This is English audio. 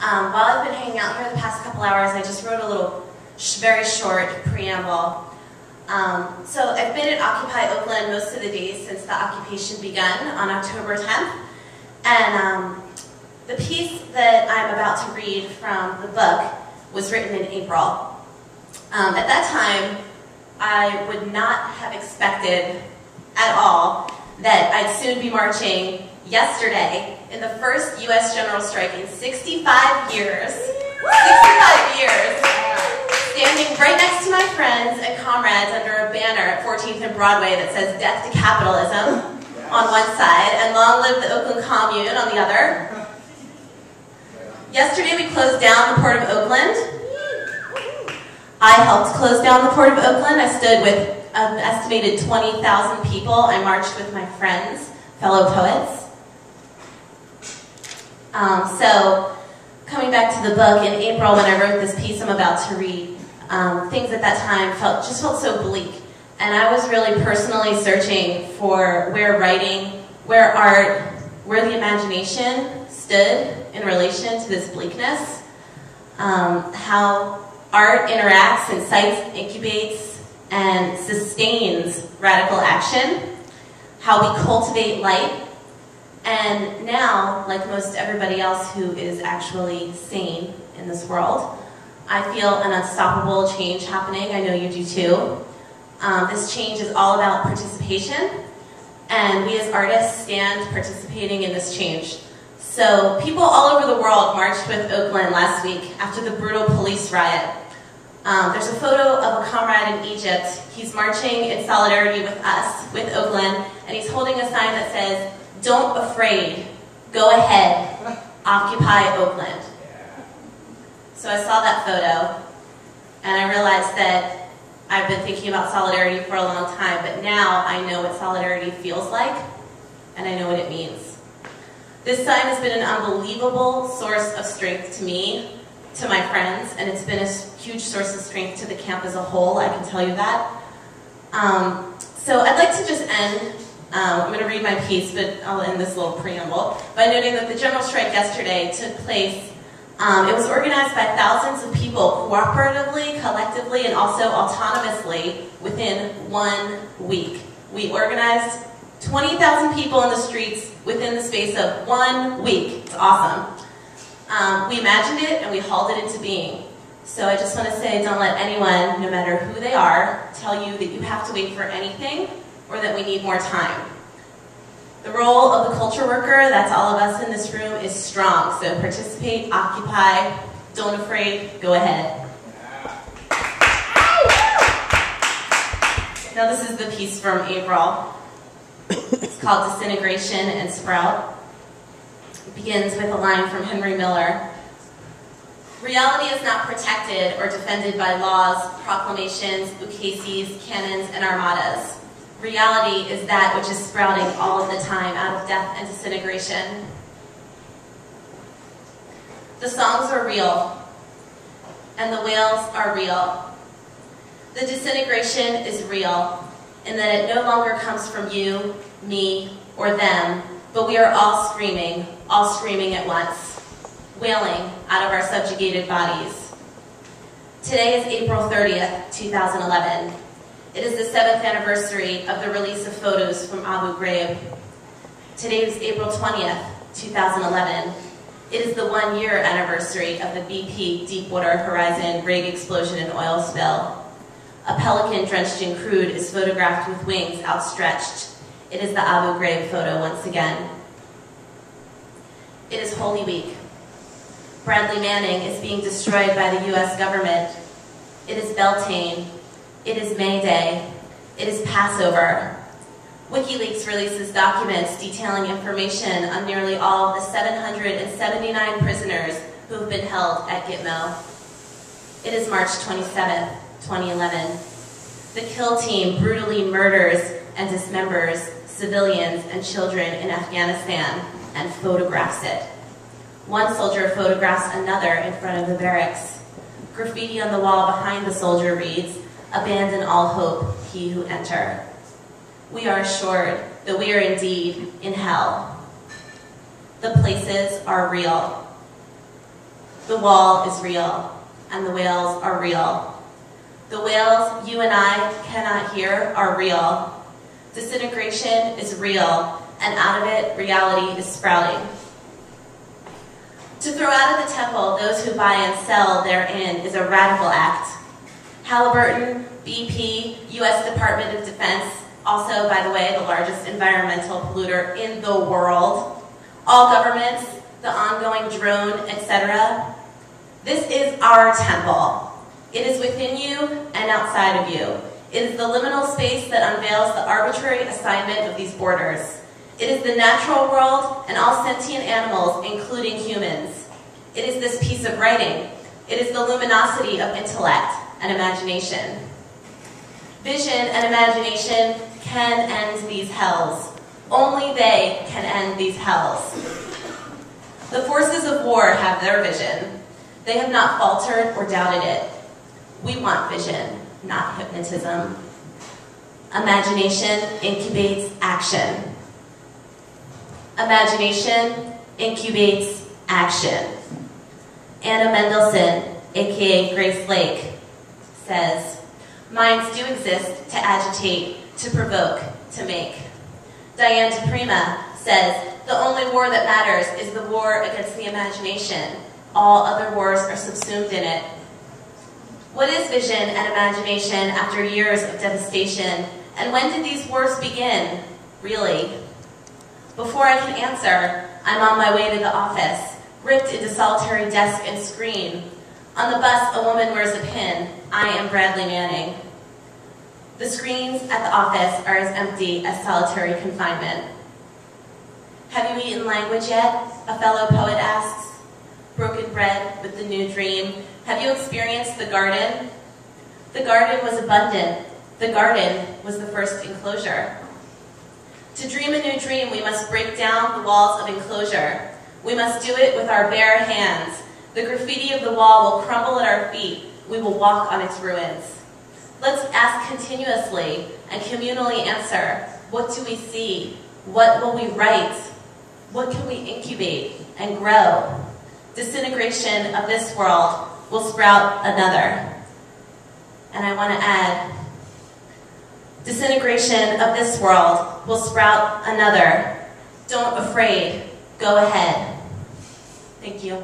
While I've been hanging out here the past couple hours, I just wrote a little, very short preamble. So I've been at Occupy Oakland most of the days since the occupation begun on October 10th. And the piece that I'm about to read from the book was written in April. At that time, I would not have expected at all that I'd soon be marching yesterday in the first U.S. general strike in 65 years. 65 years. Standing right next to my friends and comrades under a banner at 14th and Broadway that says "Death to Capitalism" on one side and "Long live the Oakland Commune" on the other. Yesterday we closed down the Port of Oakland. I helped close down the Port of Oakland. I stood with an estimated 20,000 people. I marched with my friends, fellow poets. So, coming back to the book, in April when I wrote this piece I'm about to read, things at that time just felt so bleak. And I was really personally searching for where writing, where art, where the imagination stood in relation to this bleakness. How art interacts, incites, incubates, and sustains radical action. How we cultivate light. And now, like most everybody else who is actually sane in this world, I feel an unstoppable change happening. I know you do too. This change is all about participation, and we as artists stand participating in this change. So people all over the world marched with Oakland last week after the brutal police riot. There's a photo of a comrade in Egypt. He's marching in solidarity with us, with Oakland, and he's holding a sign that says, "Don't afraid, go ahead, occupy Oakland." So I saw that photo, and I realized that I've been thinking about solidarity for a long time, but now I know what solidarity feels like, and I know what it means. This sign has been an unbelievable source of strength to me, to my friends, and it's been a huge source of strength to the camp as a whole, I can tell you that. So I'd like to just end, I'm going to read my piece, but I'll end this little preamble, by noting that the general strike yesterday took place. It was organized by thousands of people cooperatively, collectively, and also autonomously within 1 week. We organized 20,000 people in the streets within the space of 1 week. It's awesome. We imagined it and we hauled it into being. So I just want to say, don't let anyone, no matter who they are, tell you that you have to wait for anything or that we need more time. The role of the culture worker, that's all of us in this room, is strong. So participate, occupy, don't afraid, go ahead. Now this is the piece from April. It's called "Disintegration and Sprout." It begins with a line from Henry Miller. "Reality is not protected or defended by laws, proclamations, ukases, cannons, and armadas. Reality is that which is sprouting all of the time out of death and disintegration." The songs are real, and the wails are real. The disintegration is real, in that it no longer comes from you, me, or them, but we are all screaming at once, wailing out of our subjugated bodies. Today is April 30th, 2011. It is the 7th anniversary of the release of photos from Abu Ghraib. Today is April 20th, 2011. It is the 1-year anniversary of the BP Deepwater Horizon rig explosion and oil spill. A pelican drenched in crude is photographed with wings outstretched. It is the Abu Ghraib photo once again. It is Holy Week. Bradley Manning is being destroyed by the U.S. government. It is Beltane. It is May Day. It is Passover. WikiLeaks releases documents detailing information on nearly all of the 779 prisoners who have been held at Gitmo. It is March 27th, 2011. The kill team brutally murders and dismembers civilians and children in Afghanistan and photographs it. One soldier photographs another in front of the barracks. Graffiti on the wall behind the soldier reads, "Abandon all hope, he who enter." We are assured that we are indeed in hell. The places are real. The wall is real, and the whales are real. The whales you and I cannot hear are real. Disintegration is real, and out of it, reality is sprouting. To throw out of the temple those who buy and sell therein is a radical act. Halliburton, BP, U.S. Department of Defense, also, by the way, the largest environmental polluter in the world, all governments, the ongoing drone, etc. This is our temple. It is within you and outside of you. It is the liminal space that unveils the arbitrary assignment of these borders. It is the natural world and all sentient animals, including humans. It is this piece of writing. It is the luminosity of intellect and imagination. Vision and imagination can end these hells. Only they can end these hells. The forces of war have their vision. They have not faltered or doubted it. We want vision, not hypnotism. Imagination incubates action. Imagination incubates action. Anna Mendelsohn, aka Grace Lake, says, minds do exist to agitate, to provoke, to make. Diane DePrima says, the only war that matters is the war against the imagination. All other wars are subsumed in it. What is vision and imagination after years of devastation? And when did these wars begin, really? Before I can answer, I'm on my way to the office, ripped into solitary desk and screen. On the bus, a woman wears a pin. I am Bradley Manning. The screens at the office are as empty as solitary confinement. Have you eaten language yet? A fellow poet asks. Broken bread with the new dream. Have you experienced the garden? The garden was abundant. The garden was the first enclosure. To dream a new dream, we must break down the walls of enclosure. We must do it with our bare hands. The graffiti of the wall will crumble at our feet. We will walk on its ruins. Let's ask continuously and communally answer, what do we see? What will we write? What can we incubate and grow? Disintegration of this world will sprout another. And I want to add, disintegration of this world will sprout another. Don't afraid, go ahead. Thank you.